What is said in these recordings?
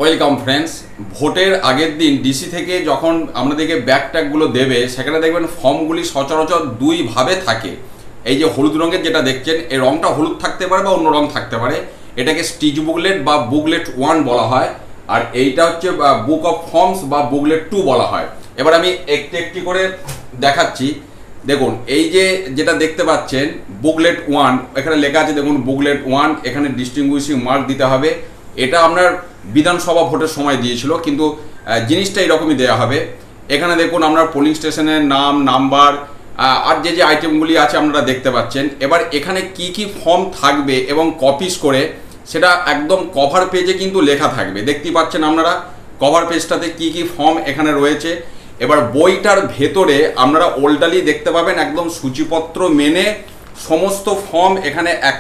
Welcome friends. ভোটের আগের দিন ডিসি থেকে যখন আপনাদেরকে ব্যাগ ট্যাগগুলো দেবে, সেখানে দেখবেন ফর্মগুলি সচরাচর দুইভাবে থাকে। এই যে হলুদ রঙের যেটা দেখছেন, এই রঙটা হলুদ থাকতে পারে বা অন্য রঙ থাকতে পারে। এটাকে স্টিচ বুকলেট বা বুকলেট 1 বলা হয়, আর এইটা হচ্ছে বুক অফ ফর্মস বা বুকলেট 2 বলা হয়। এবার আমি একটি একটি করে দেখাচ্ছি। দেখুন, এই যে যেটা দেখতে পাচ্ছেন বুকলেট 1, এখানে লেখা আছে দেখুন বুকলেট 1, এখানে ডিস্টিংগুইশিং মার্ক দিতে হবে। এটা আপনার বিধানসভা ভোটের সময় দিয়েছিল, কিন্তু জিনিসটা এরকমই দেওয়া হবে। এখানে দেখুন আপনার পোলিং স্টেশনের নাম, নাম্বার আর যে যে আইটেমগুলি আছে আপনারা দেখতে পাচ্ছেন। এবার এখানে কি কি ফর্ম থাকবে এবং কপিস করে সেটা একদম কভার পেজে কিন্তু লেখা থাকবে। দেখতেই পাচ্ছেন আপনারা কভার পেজটাতে কি কি ফর্ম এখানে রয়েছে। এবার বইটার ভেতরে আপনারা ওল্টালি দেখতে পাবেন একদম সূচিপত্র মেনে সমস্ত ফর্ম এখানে এক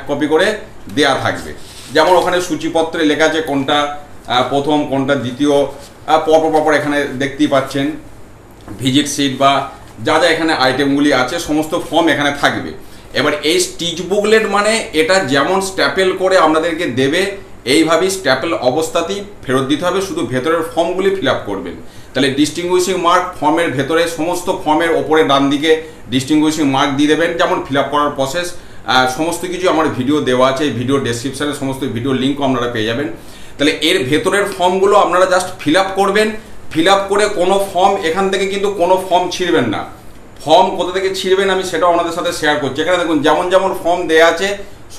কপি করে দেয়া থাকবে। যেমন ওখানে সূচিপত্রে লেখা আছে কোনটা প্রথম, কোনটা দ্বিতীয়, পরপর এখানে দেখতেই পাচ্ছেন ভিজিট সিট বা যা যা এখানে আইটেমগুলি আছে সমস্ত ফর্ম এখানে থাকবে। এবার এই স্টিচ বুকলেট মানে এটা যেমন স্ট্যাপেল করে আপনাদেরকে দেবে, এইভাবেই স্ট্যাপেল অবস্থাতেই ফেরত দিতে হবে, শুধু ভেতরের ফর্মগুলি ফিল আপ করবেন। তাহলে ডিস্টিংগুইশিং মার্ক ফর্মের ভেতরে সমস্ত ফর্মের ওপরে ডান দিকে ডিস্টিংগুইশিং মার্ক দিয়ে দেবেন। যেমন ফিল আপ করার প্রসেস সমস্ত কিছু আমার ভিডিও দেওয়া আছে, এই ভিডিও ডেসক্রিপশানে সমস্ত ভিডিও লিঙ্কও আপনারা পেয়ে যাবেন। তাহলে এর ভেতরের ফর্মগুলো আপনারা জাস্ট ফিল আপ করবেন। ফিল আপ করে কোনো ফর্ম এখান থেকে কিন্তু কোনো ফর্ম ছিঁড়বেন না। ফর্ম কোথা থেকে ছিঁড়বেন আমি সেটাও আপনাদের সাথে শেয়ার করছি। এখানে দেখুন যেমন যেমন ফর্ম দেওয়া আছে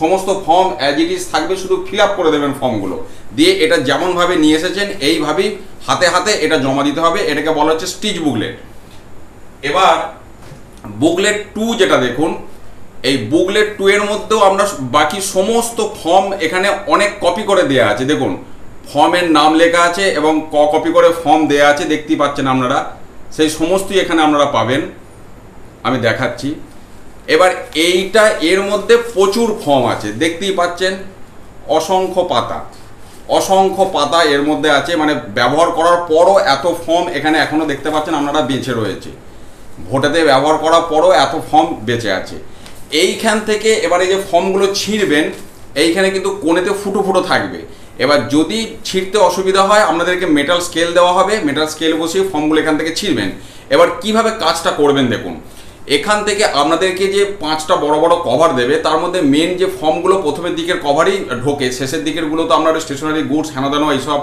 সমস্ত ফর্ম অ্যাজ ইট ইজ থাকবে, শুধু ফিল আপ করে দেবেন ফর্মগুলো দিয়ে। এটা যেমনভাবে নিয়ে এসেছেন এইভাবেই হাতে হাতে এটা জমা দিতে হবে। এটাকে বলা হচ্ছে স্টিচ বুকলেট। এবার বুকলেট 2 যেটা দেখুন, এই বুকলেট 2 এর মধ্যেও আমরা বাকি সমস্ত ফর্ম এখানে অনেক কপি করে দেওয়া আছে। দেখুন ফর্মের নাম লেখা আছে এবং কপি করে ফর্ম দেওয়া আছে, দেখতেই পাচ্ছেন আপনারা। সেই সমস্তই এখানে আপনারা পাবেন, আমি দেখাচ্ছি। এবার এইটা এর মধ্যে প্রচুর ফর্ম আছে, দেখতেই পাচ্ছেন অসংখ্য পাতা এর মধ্যে আছে। মানে ব্যবহার করার পরও এত ফর্ম এখানে এখনো দেখতে পাচ্ছেন আপনারা বেঁচে রয়েছে। ভোটেতে ব্যবহার করার পরও এত ফর্ম বেঁচে আছে। এইখান থেকে এবার এই যে ফর্মগুলো ছিঁড়বেন, এইখানে কিন্তু কোণেতে ফুটো থাকবে। এবার যদি ছিঁড়তে অসুবিধা হয় আপনাদেরকে মেটাল স্কেল দেওয়া হবে, মেটাল স্কেল বসিয়ে ফর্মগুলো এখান থেকে ছিঁড়বেন। এবার কিভাবে কাজটা করবেন দেখুন, এখান থেকে আপনাদেরকে যে 5টা বড় বড় কভার দেবে, তার মধ্যে মেন যে ফর্মগুলো প্রথমের দিকের কভারই ঢোকে, শেষের দিকেরগুলো তো আপনার স্টেশনারি গুডস হেনাদানো এইসব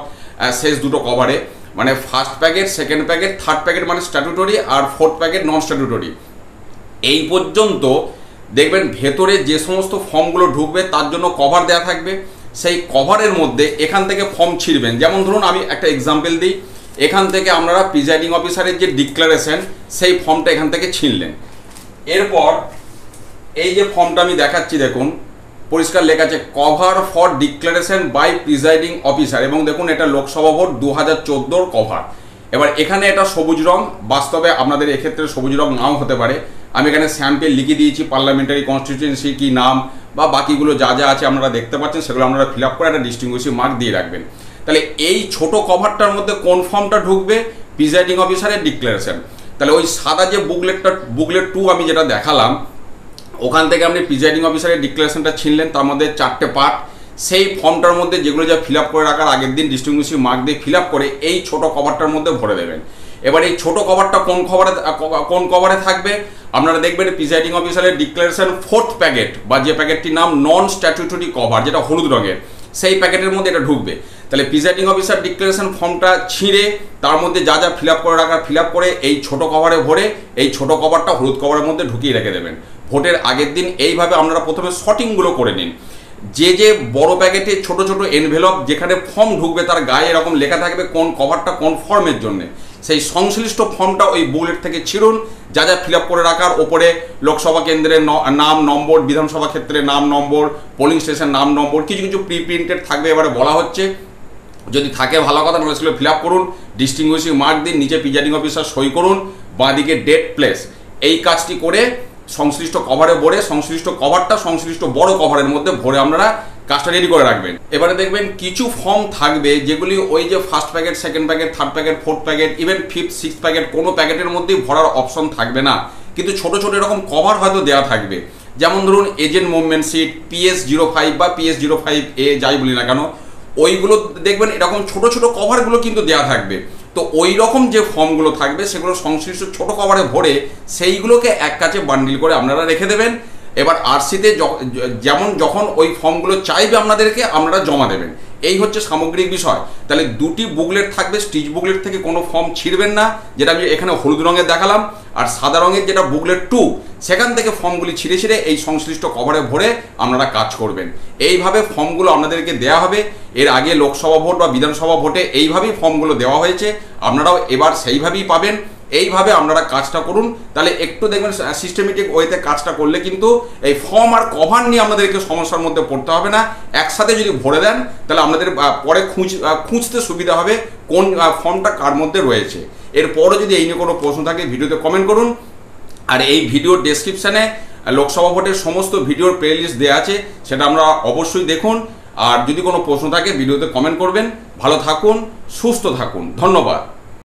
শেষ দুটো কভারে, মানে first packet, second packet, third packet মানে স্ট্যাটুটরি, আর ফোর্থ প্যাকেট নন স্ট্যাটুটরি। এই পর্যন্ত দেখবেন ভেতরে যে সমস্ত ফর্মগুলো ঢুকবে তার জন্য কভার দেওয়া থাকবে। সেই কভারের মধ্যে এখান থেকে ফর্ম ছিঁড়বেন। যেমন ধরুন আমি একটা এক্সাম্পল দিই, এখান থেকে আপনারা প্রিজাইডিং অফিসারের যে ডিক্লারেশন সেই ফর্মটা এখান থেকে ছিঁড়লেন। এরপর এই যে ফর্মটা আমি দেখাচ্ছি দেখুন পরিষ্কার লেখা আছে cover for declaration by presiding officer, এবং দেখুন এটা লোকসভা ভোট 2014 কভার। এবার এখানে এটা সবুজ রং, বাস্তবে আপনাদের এক্ষেত্রে সবুজ রং নাও হতে পারে। আমি এখানে স্যাম্পেল লিখে দিয়েছি, পার্লামেন্টারি কনস্টিটিউয়েন্সি কি নাম বা বাকিগুলো যা যা আছে আপনারা দেখতে পাচ্ছেন, সেগুলো আপনারা ফিল আপ করে একটা ডিস্টিংগুইশিং মার্ক দিয়ে রাখবেন। তাহলে এই ছোট কভারটার মধ্যে কোন ফর্মটা ঢুকবে, প্রিজাইডিং অফিসারের ডিক্লারেশন। তাহলে ওই সাদা যে বুকলেট 2 আমি যেটা দেখালাম, ওখান থেকে আপনি প্রিজাইডিং অফিসারের ডিক্লারেশনটা ছিনলেন, তার মধ্যে 4টে পার্ট। সেই ফর্মটার মধ্যে যেগুলো যা ফিল আপ করে রাখার আগের দিন ডিস্টিংগুইশিং মার্ক দিয়ে ফিল আপ করে এই ছোট কভারটার মধ্যে ভরে দেবেন। এবার এই ছোট কভারটা কোন কভারে থাকবে আপনারা দেখবেন, প্রিজাইডিং অফিসারের ডিক্লারেশন 4th প্যাকেট বা যে প্যাকেটটির নাম নন স্ট্যাটুটরি কভার, যেটা হলুদ রঙের, সেই প্যাকেটের মধ্যে এটা ঢুকবে। তাহলে প্রিজাইডিং অফিসার ডিক্লারেশন ফর্মটা ছিঁড়ে তার মধ্যে যা যা ফিল আপ করে রাখার ফিল আপ করে এই ছোট কভারে ভরে এই ছোট কভারটা হলুদ কভারের মধ্যে ঢুকিয়ে রেখে দেবেন। ভোটের আগের দিন এইভাবে আপনারা প্রথমে শর্টিংগুলো করে নিন। যে বড় প্যাকেটে ছোট ছোট এনভেলপ যেখানে ফর্ম ঢুকবে তার গায়ে এরকম লেখা থাকবে কোন কভারটা কোন ফর্মের জন্য, সেই সংশ্লিষ্ট ফর্মটা ওই বুকলেট থেকে ছিঁড়ুন। যা যা ফিল আপ করে রাখার ওপরে লোকসভা কেন্দ্রের নাম নম্বর, বিধানসভা ক্ষেত্রে নাম নম্বর, পোলিং স্টেশন নাম নম্বর, কিছু কিছু প্রি প্রিন্টেড থাকবে। এবারে বলা হচ্ছে যদি থাকে ভালো কথা, নয় সেগুলো ফিল আপ করুন, ডিস্টিংগুইশিং মার্ক দিন, নিচে প্রিজাইডিং অফিসার সই করুন, বাঁদিকে ডেট প্লেস। এই কাজটি করে সংশ্লিষ্ট কভারে ভরে সংশ্লিষ্ট কভারটা সংশ্লিষ্ট বড় কভারের মধ্যে ভরে আপনারা কাজটা রেডি করে রাখবেন। এবারে দেখবেন কিছু ফর্ম থাকবে যেগুলি ওই যে first packet, second packet, third packet, fourth packet, even 5th 6th packet কোনো প্যাকেটের মধ্যেই ভরার অপশন থাকবে না, কিন্তু ছোট ছোট এরকম কভার হয়তো দেওয়া থাকবে। যেমন ধরুন এজেন্ট মুভমেন্ট সিট, PS05 বা PS05A যাই বলি না কেন, ওইগুলো দেখবেন এরকম ছোট ছোট কভারগুলো কিন্তু দেওয়া থাকবে। তো ওই রকম যে ফর্মগুলো থাকবে সেগুলো সংশ্লিষ্ট ছোট কভারে ভরে সেইগুলোকে এক কাছে বান্ডিল করে আপনারা রেখে দেবেন। এবার আরসিতে যেমন যখন ওই ফর্মগুলো চাইবে আপনাদেরকে, আপনারা জমা দেবেন। এই হচ্ছে সামগ্রিক বিষয়। তাহলে দুটি বুকলেট থাকবে, স্টিচ বুকলেট থেকে কোনো ফর্ম ছিঁড়বেন না, যেটা আমি এখানে হলুদ রঙের দেখালাম, আর সাদা রঙের যেটা বুকলেট 2 সেখান থেকে ফর্মগুলি ছিঁড়ে ছিঁড়ে এই সংশ্লিষ্ট কভারে ভরে আপনারা কাজ করবেন। এইভাবে ফর্মগুলো আপনাদেরকে দেওয়া হবে। এর আগে লোকসভা ভোট বা বিধানসভা ভোটে এইভাবেই ফর্মগুলো দেওয়া হয়েছে, আপনারাও এবার সেইভাবেই পাবেন। এইভাবে আপনারা কাজটা করুন, তাহলে একটু দেখবেন সিস্টেমেটিক ওয়েতে কাজটা করলে কিন্তু এই ফর্ম আর কভার নিয়ে আপনাদেরকে সমস্যার মধ্যে পড়তে হবে না। একসাথে যদি ভরে দেন তাহলে আপনাদের পরে খুঁজতে সুবিধা হবে কোন ফর্মটা কার মধ্যে রয়েছে। এরপরও যদি এই নিয়ে কোনো প্রশ্ন থাকে ভিডিওতে কমেন্ট করুন। আর এই ভিডিওর ডেসক্রিপশানে লোকসভা ভোটের সমস্ত ভিডিওর প্লে লিস্ট দেওয়া আছে, সেটা আমরা অবশ্যই দেখুন। আর যদি কোনো প্রশ্ন থাকে ভিডিওতে কমেন্ট করবেন। ভালো থাকুন, সুস্থ থাকুন, ধন্যবাদ।